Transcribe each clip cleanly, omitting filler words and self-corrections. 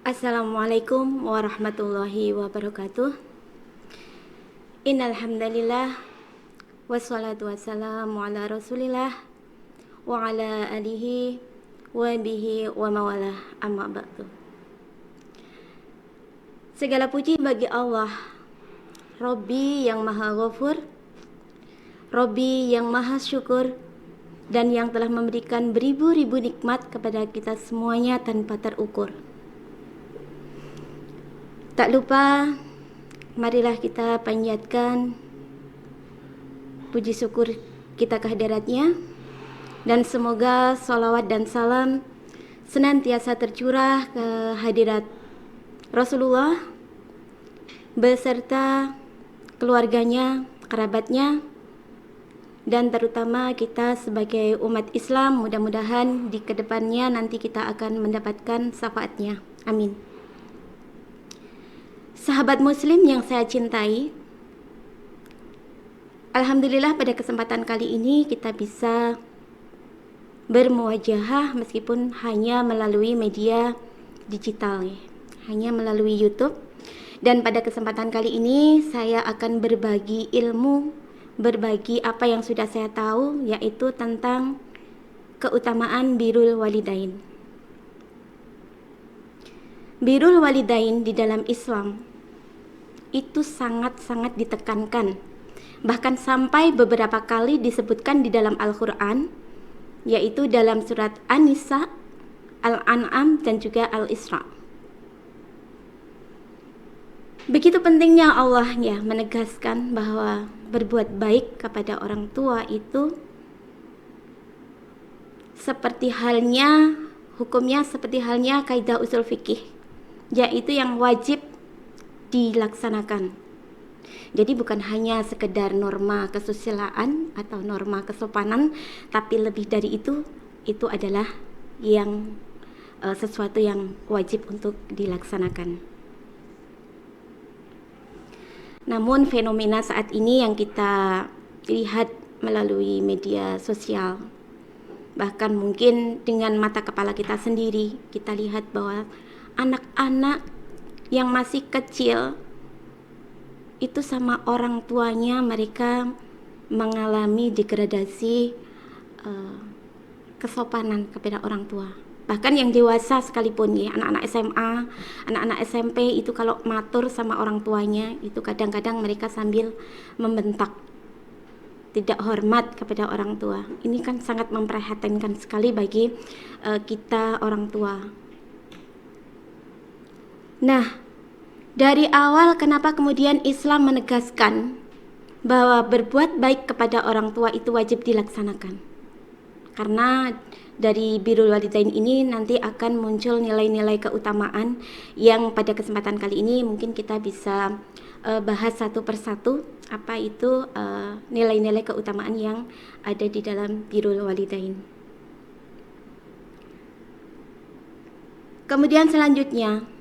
Assalamualaikum warahmatullahi wabarakatuh. Innal hamdalillah wassalatu wassalamu ala Rasulillah wa ala alihi wa bihi wa mawalah, amma ba'du. Segala puji bagi Allah, Rabbi yang Maha Ghafur, Rabbi yang Maha Syukur, dan yang telah memberikan beribu-ribu nikmat kepada kita semuanya tanpa terukur. Tak lupa, marilah kita panjatkan puji syukur kita kehadiratnya, dan semoga salawat dan salam senantiasa tercurah ke hadirat Rasulullah beserta keluarganya, kerabatnya, dan terutama kita sebagai umat Islam. Mudah-mudahan di kedepannya nanti kita akan mendapatkan syafaatnya. Amin. Sahabat muslim yang saya cintai, alhamdulillah pada kesempatan kali ini kita bisa bermuwajahah meskipun hanya melalui media digital ya, hanya melalui YouTube. Dan pada kesempatan kali ini saya akan berbagi ilmu, berbagi apa yang sudah saya tahu, yaitu tentang keutamaan birrul walidain. Birrul walidain di dalam Islam itu sangat-sangat ditekankan, bahkan sampai beberapa kali disebutkan di dalam Al-Quran, yaitu dalam surat An-Nisa, Al-An'am, dan juga Al-Isra. Begitu pentingnya Allah ya menegaskan bahwa berbuat baik kepada orang tua itu seperti halnya hukumnya seperti halnya kaidah usul fikih, yaitu yang wajib dilaksanakan. Jadi bukan hanya sekedar norma kesusilaan atau norma kesopanan, tapi lebih dari itu adalah yang sesuatu yang wajib untuk dilaksanakan. Namun fenomena saat ini yang kita lihat melalui media sosial, bahkan mungkin dengan mata kepala kita sendiri, kita lihat bahwa anak-anak yang masih kecil itu sama orang tuanya mereka mengalami degradasi kesopanan kepada orang tua. Bahkan yang dewasa sekalipun ya, anak-anak SMA, anak-anak SMP itu kalau matur sama orang tuanya itu kadang-kadang mereka sambil membentak, tidak hormat kepada orang tua. Ini kan sangat memprihatinkan sekali bagi kita orang tua. Nah, dari awal kenapa kemudian Islam menegaskan bahwa berbuat baik kepada orang tua itu wajib dilaksanakan? Karena dari birrul walidain ini nanti akan muncul nilai-nilai keutamaan yang pada kesempatan kali ini mungkin kita bisa bahas satu persatu apa itu nilai-nilai keutamaan yang ada di dalam birrul walidain. Kemudian selanjutnya,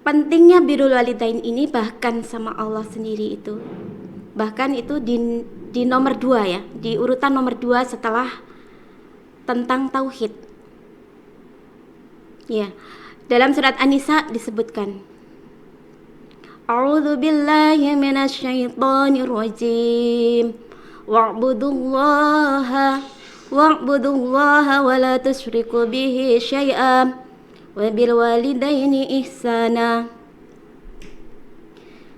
pentingnya birrul walidain ini bahkan sama Allah sendiri itu. Bahkan itu di nomor 2 ya, di urutan nomor 2 setelah tentang tauhid. Ya. Dalam surat An-Nisa disebutkan, A'udzu billahi minasyaitonir rajim. Wa'budullaha wa la tusyriku bihi syai'an wa bil walidaini ihsana.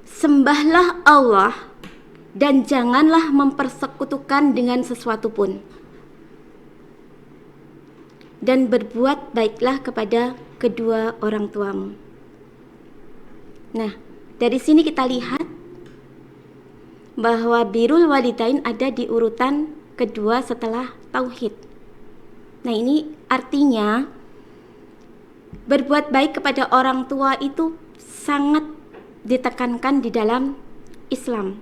Sembahlah Allah dan janganlah mempersekutukan dengan sesuatu pun, dan berbuat baiklah kepada kedua orang tuamu. Nah, dari sini kita lihat bahwa birrul walidain ada di urutan kedua setelah tauhid. Nah, ini artinya berbuat baik kepada orang tua itu sangat ditekankan di dalam Islam.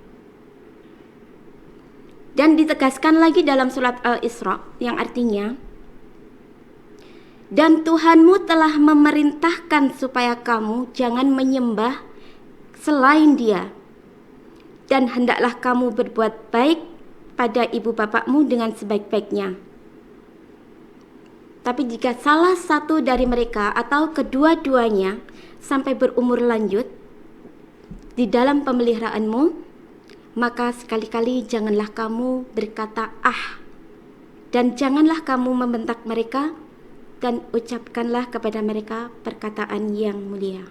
Dan ditegaskan lagi dalam surat Al-Isra yang artinya, dan Tuhanmu telah memerintahkan supaya kamu jangan menyembah selain Dia, dan hendaklah kamu berbuat baik pada ibu bapakmu dengan sebaik-baiknya. Tapi jika salah satu dari mereka atau kedua-duanya sampai berumur lanjut di dalam pemeliharaanmu, maka sekali-kali janganlah kamu berkata ah, dan janganlah kamu membentak mereka, dan ucapkanlah kepada mereka perkataan yang mulia.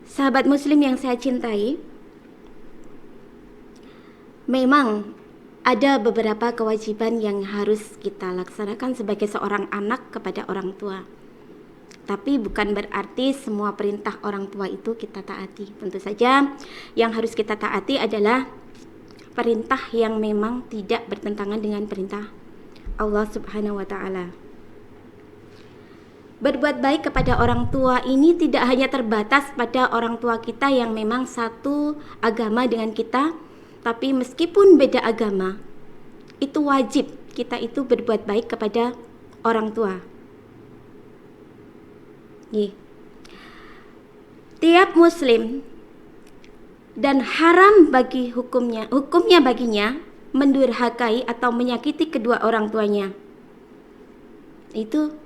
Sahabat muslim yang saya cintai, memang ada beberapa kewajiban yang harus kita laksanakan sebagai seorang anak kepada orang tua. Tapi bukan berarti semua perintah orang tua itu kita taati. Tentu saja yang harus kita taati adalah perintah yang memang tidak bertentangan dengan perintah Allah Subhanahu wa ta'ala. Berbuat baik kepada orang tua ini tidak hanya terbatas pada orang tua kita yang memang satu agama dengan kita, tapi meskipun beda agama, itu wajib kita itu berbuat baik kepada orang tua. Tiap muslim dan haram bagi hukumnya baginya mendurhakai atau menyakiti kedua orang tuanya. Itu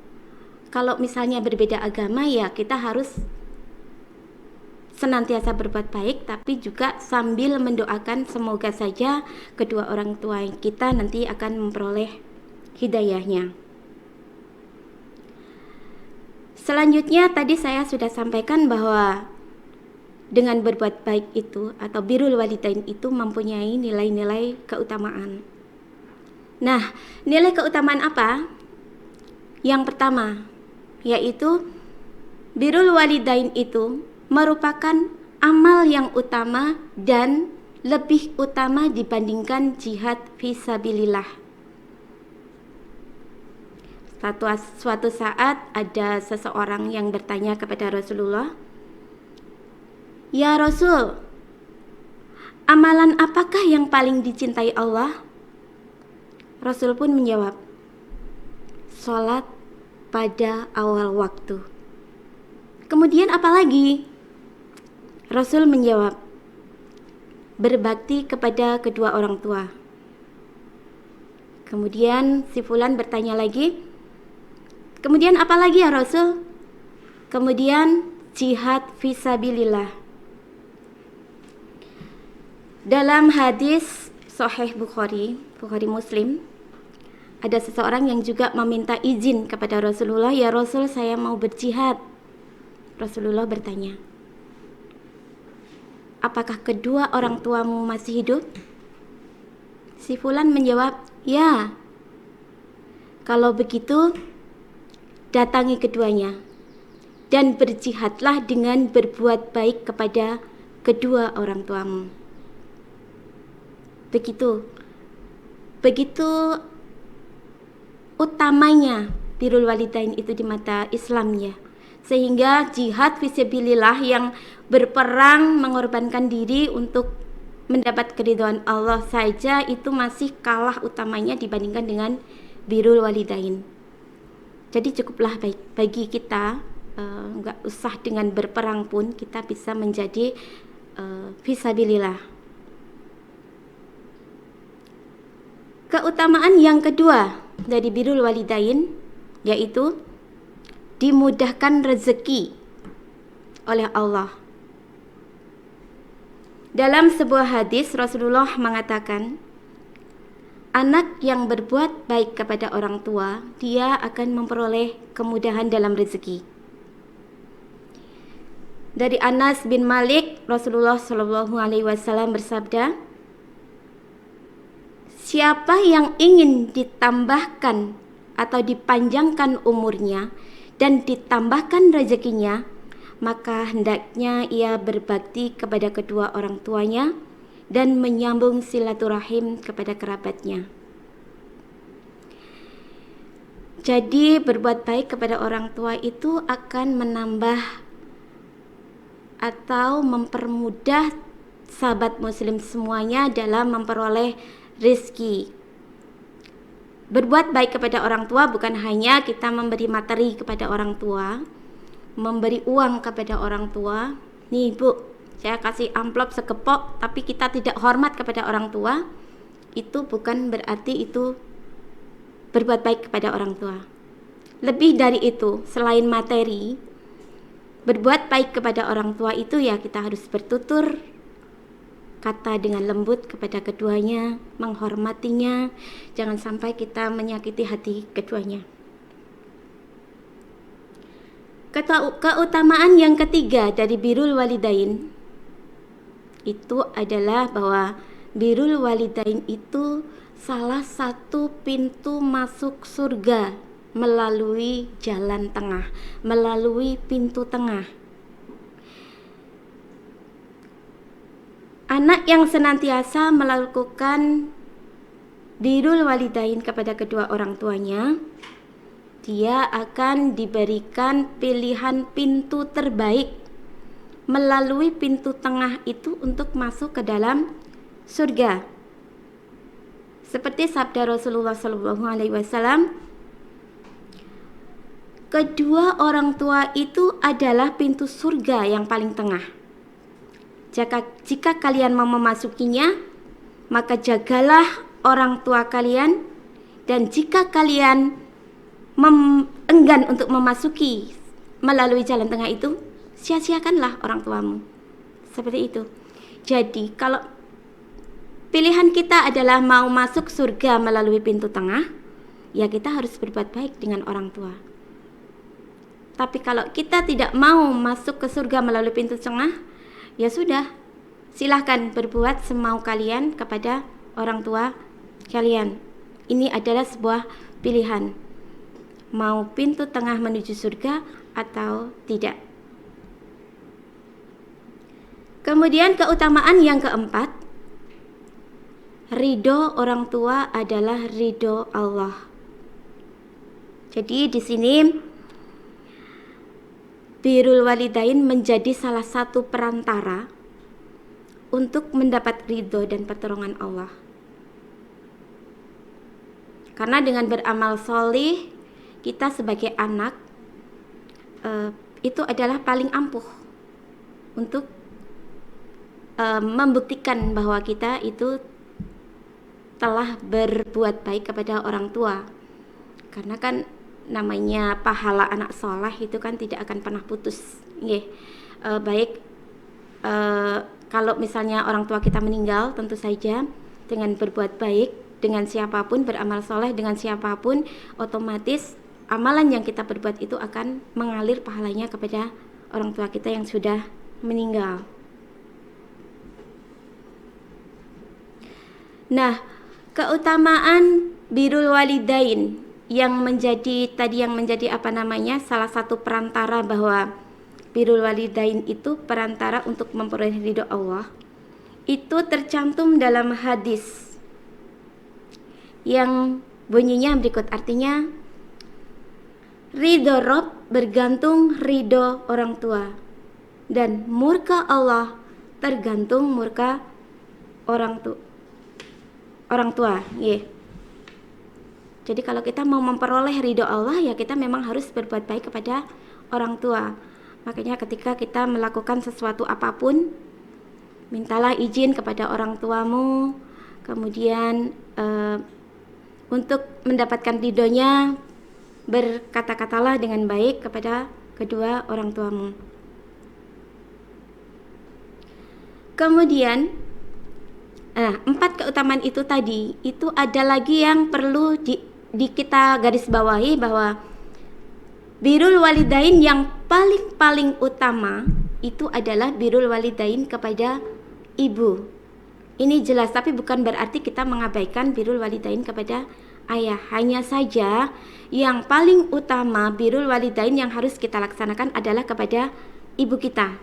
kalau misalnya berbeda agama, ya kita harus senantiasa berbuat baik, tapi juga sambil mendoakan semoga saja kedua orang tua kita nanti akan memperoleh hidayahnya. Selanjutnya tadi saya sudah sampaikan bahwa dengan berbuat baik itu atau birrul walidain itu mempunyai nilai-nilai keutamaan. Nah, nilai keutamaan apa? Yang pertama, yaitu birrul walidain itu merupakan amal yang utama dan lebih utama dibandingkan jihad fisabilillah. Suatu saat ada seseorang yang bertanya kepada Rasulullah, "Ya Rasul, amalan apakah yang paling dicintai Allah?" Rasul pun menjawab, "Salat pada awal waktu." Kemudian apa lagi? Rasul menjawab, "Berbakti kepada kedua orang tua." Kemudian si fulan bertanya lagi, "Kemudian apa lagi ya Rasul?" Kemudian jihad fisabilillah. Dalam hadis Sahih Bukhari Muslim, ada seseorang yang juga meminta izin kepada Rasulullah, "Ya Rasul, saya mau berjihad." Rasulullah bertanya, "Apakah kedua orang tuamu masih hidup?" Si fulan menjawab, "Ya." "Kalau begitu, datangi keduanya dan berjihadlah dengan berbuat baik kepada kedua orang tuamu." Begitu utamanya birrul walidain itu di mata Islam ya. Sehingga jihad fisabilillah yang berperang mengorbankan diri untuk mendapat keridhaan Allah saja itu masih kalah utamanya dibandingkan dengan birrul walidain. Jadi cukuplah baik bagi kita, nggak usah dengan berperang pun kita bisa menjadi fisabilillah. Keutamaan yang kedua dari birrul walidain yaitu dimudahkan rezeki oleh Allah. Dalam sebuah hadis Rasulullah mengatakan, anak yang berbuat baik kepada orang tua, dia akan memperoleh kemudahan dalam rezeki. Dari Anas bin Malik, Rasulullah SAW bersabda, "Siapa yang ingin ditambahkan atau dipanjangkan umurnya dan ditambahkan rezekinya, maka hendaknya ia berbakti kepada kedua orang tuanya dan menyambung silaturahim kepada kerabatnya." Jadi berbuat baik kepada orang tua itu akan menambah atau mempermudah sahabat muslim semuanya dalam memperoleh rezeki. Berbuat baik kepada orang tua bukan hanya kita memberi materi kepada orang tua, memberi uang kepada orang tua. "Nih Bu, saya kasih amplop sekepok," tapi kita tidak hormat kepada orang tua. Itu bukan berarti itu berbuat baik kepada orang tua. Lebih dari itu, selain materi, berbuat baik kepada orang tua itu ya kita harus bertutur kata dengan lembut kepada keduanya, menghormatinya, jangan sampai kita menyakiti hati keduanya. Keutamaan yang ketiga dari birrul walidain itu adalah bahwa birrul walidain itu salah satu pintu masuk surga melalui jalan tengah, melalui pintu tengah. Anak yang senantiasa melakukan birrul walidain kepada kedua orang tuanya, dia akan diberikan pilihan pintu terbaik melalui pintu tengah itu untuk masuk ke dalam surga. Seperti sabda Rasulullah SAW, kedua orang tua itu adalah pintu surga yang paling tengah. Jika kalian mau memasukinya, maka jagalah orang tua kalian, dan jika kalian enggan untuk memasuki melalui jalan tengah itu, sia-siakanlah orang tuamu. Seperti itu. Jadi kalau pilihan kita adalah mau masuk surga melalui pintu tengah, ya kita harus berbuat baik dengan orang tua. Tapi kalau kita tidak mau masuk ke surga melalui pintu tengah, ya sudah, silahkan berbuat semau kalian kepada orang tua kalian. Ini adalah sebuah pilihan, mau pintu tengah menuju surga atau tidak. Kemudian keutamaan yang keempat, ridho orang tua adalah ridho Allah. Jadi di sini birrul walidain menjadi salah satu perantara untuk mendapat ridho dan pertolongan Allah. Karena dengan beramal solih, kita sebagai anak itu adalah paling ampuh untuk membuktikan bahwa kita itu telah berbuat baik kepada orang tua. Karena kan namanya pahala anak soleh itu kan tidak akan pernah putus. Baik kalau misalnya orang tua kita meninggal, tentu saja dengan berbuat baik dengan siapapun, beramal soleh dengan siapapun, otomatis amalan yang kita berbuat itu akan mengalir pahalanya kepada orang tua kita yang sudah meninggal. Nah, keutamaan birrul walidain yang menjadi salah satu perantara bahwa birrul walidain itu perantara untuk memperoleh ridho Allah, itu tercantum dalam hadis yang bunyinya berikut, artinya ridho Rob bergantung ridho orang tua, dan murka Allah tergantung murka orang tua. Jadi kalau kita mau memperoleh ridho Allah, ya kita memang harus berbuat baik kepada orang tua. Makanya ketika kita melakukan sesuatu apapun, mintalah izin kepada orang tuamu, kemudian untuk mendapatkan ridhonya, berkata-katalah dengan baik kepada kedua orang tuamu. Kemudian 4 keutamaan itu tadi, itu ada lagi yang perlu di kita garis bawahi, bahwa birrul walidain yang paling utama itu adalah birrul walidain kepada ibu. Ini jelas, tapi bukan berarti kita mengabaikan birrul walidain kepada ayah. Hanya saja yang paling utama birrul walidain yang harus kita laksanakan adalah kepada ibu kita.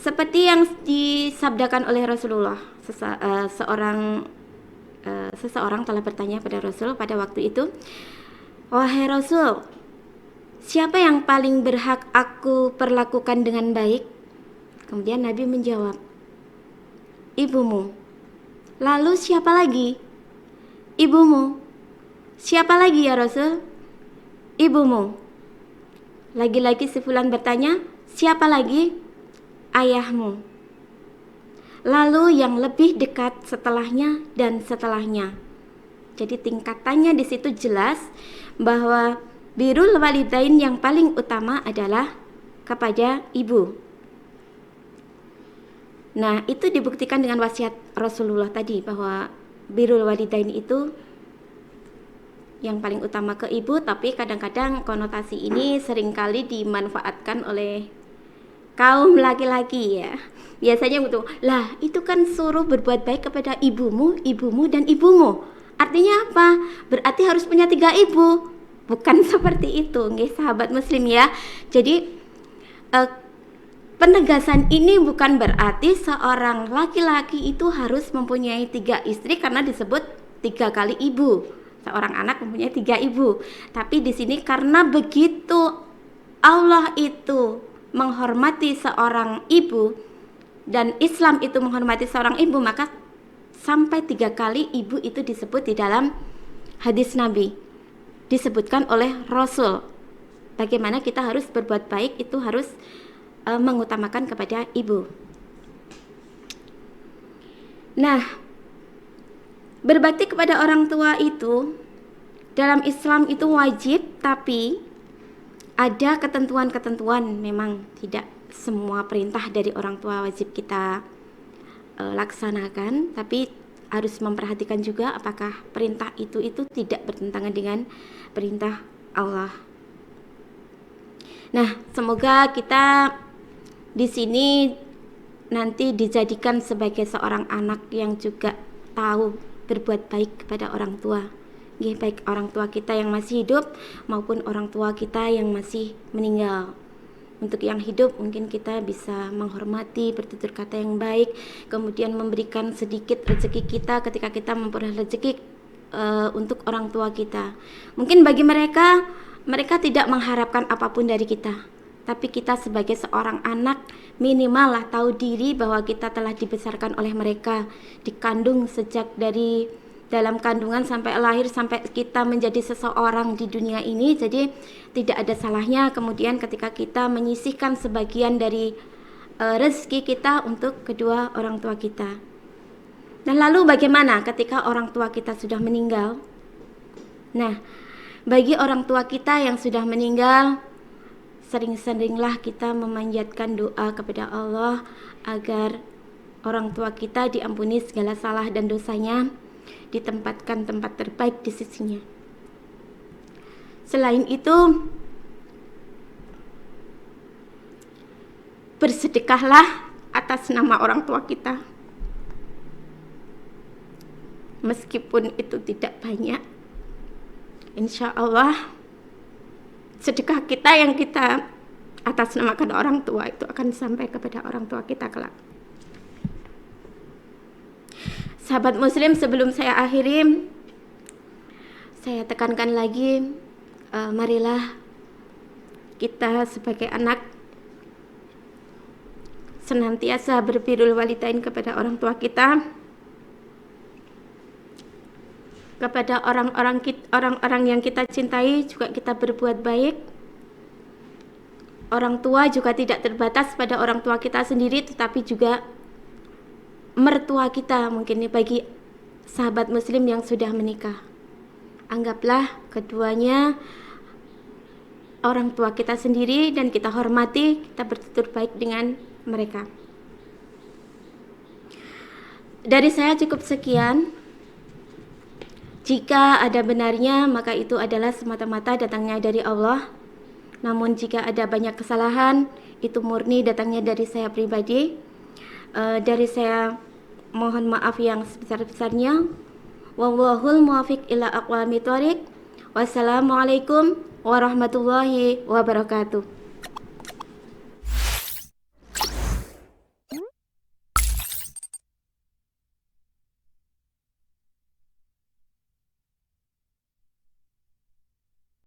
Seperti yang disabdakan oleh Rasulullah, seseorang telah bertanya pada Rasul pada waktu itu, "Wahai Rasul, siapa yang paling berhak aku perlakukan dengan baik?" Kemudian Nabi menjawab, "Ibumu." "Lalu siapa lagi?" "Ibumu." "Siapa lagi ya Rasul?" "Ibumu." Lagi-lagi si fulan bertanya, "Siapa lagi?" "Ayahmu." "Lalu yang lebih dekat setelahnya dan setelahnya." Jadi tingkatannya di situ jelas bahwa birrul walidain yang paling utama adalah kepada ibu. Nah, itu dibuktikan dengan wasiat Rasulullah tadi bahwa birrul walidain itu yang paling utama ke ibu, tapi kadang-kadang konotasi ini seringkali dimanfaatkan oleh kaum laki-laki ya. Biasanya betul, lah itu kan suruh berbuat baik kepada ibumu, ibumu, dan ibumu. Artinya apa? Berarti harus punya 3 ibu. Bukan seperti itu, nggih sahabat muslim ya. Jadi penegasan ini bukan berarti seorang laki-laki itu harus mempunyai 3 istri karena disebut 3 kali ibu. Seorang anak mempunyai 3 ibu. Tapi di sini karena begitu Allah itu menghormati seorang ibu dan Islam itu menghormati seorang ibu, maka sampai 3 kali ibu itu disebut di dalam hadis Nabi, disebutkan oleh Rasul. Bagaimana kita harus berbuat baik itu harus mengutamakan kepada ibu. Nah, berbakti kepada orang tua itu dalam Islam itu wajib, tapi ada ketentuan-ketentuan. Memang tidak semua perintah dari orang tua wajib kita laksanakan, tapi harus memperhatikan juga apakah perintah itu tidak bertentangan dengan perintah Allah. Nah, semoga kita di sini nanti dijadikan sebagai seorang anak yang juga tahu berbuat baik kepada orang tua. Baik orang tua kita yang masih hidup maupun orang tua kita yang masih meninggal. Untuk yang hidup mungkin kita bisa menghormati, bertutur kata yang baik, kemudian memberikan sedikit rezeki kita ketika kita memperoleh rezeki untuk orang tua kita. Mungkin bagi mereka tidak mengharapkan apapun dari kita, tapi kita sebagai seorang anak minimal lah tahu diri bahwa kita telah dibesarkan oleh mereka, dikandung sejak dari dalam kandungan sampai lahir, sampai kita menjadi seseorang di dunia ini. Jadi tidak ada salahnya kemudian ketika kita menyisihkan sebagian dari rezeki kita untuk kedua orang tua kita. Dan lalu bagaimana ketika orang tua kita sudah meninggal? Nah, bagi orang tua kita yang sudah meninggal, sering-seringlah kita memanjatkan doa kepada Allah agar orang tua kita diampuni segala salah dan dosanya, ditempatkan tempat terbaik di sisinya. Selain itu, bersedekahlah atas nama orang tua kita. Meskipun itu tidak banyak, insya Allah sedekah kita yang kita atas namakan orang tua itu akan sampai kepada orang tua kita kelak. Sahabat muslim, sebelum saya akhiri, saya tekankan lagi, marilah kita sebagai anak senantiasa berbirrul walidain kepada orang tua kita, kepada orang-orang yang kita cintai juga kita berbuat baik. Orang tua juga tidak terbatas pada orang tua kita sendiri, tetapi juga mertua kita. Mungkin ini bagi sahabat muslim yang sudah menikah, anggaplah keduanya orang tua kita sendiri dan kita hormati, kita bertutur baik dengan mereka. Dari saya cukup sekian. Jika ada benarnya maka itu adalah semata-mata datangnya dari Allah. Namun jika ada banyak kesalahan, itu murni datangnya dari saya pribadi. Dari saya mohon maaf yang sebesar-besarnya. Wallahul muwaffiq ila aqwamit thoriq. Wassalamualaikum warahmatullahi wabarakatuh.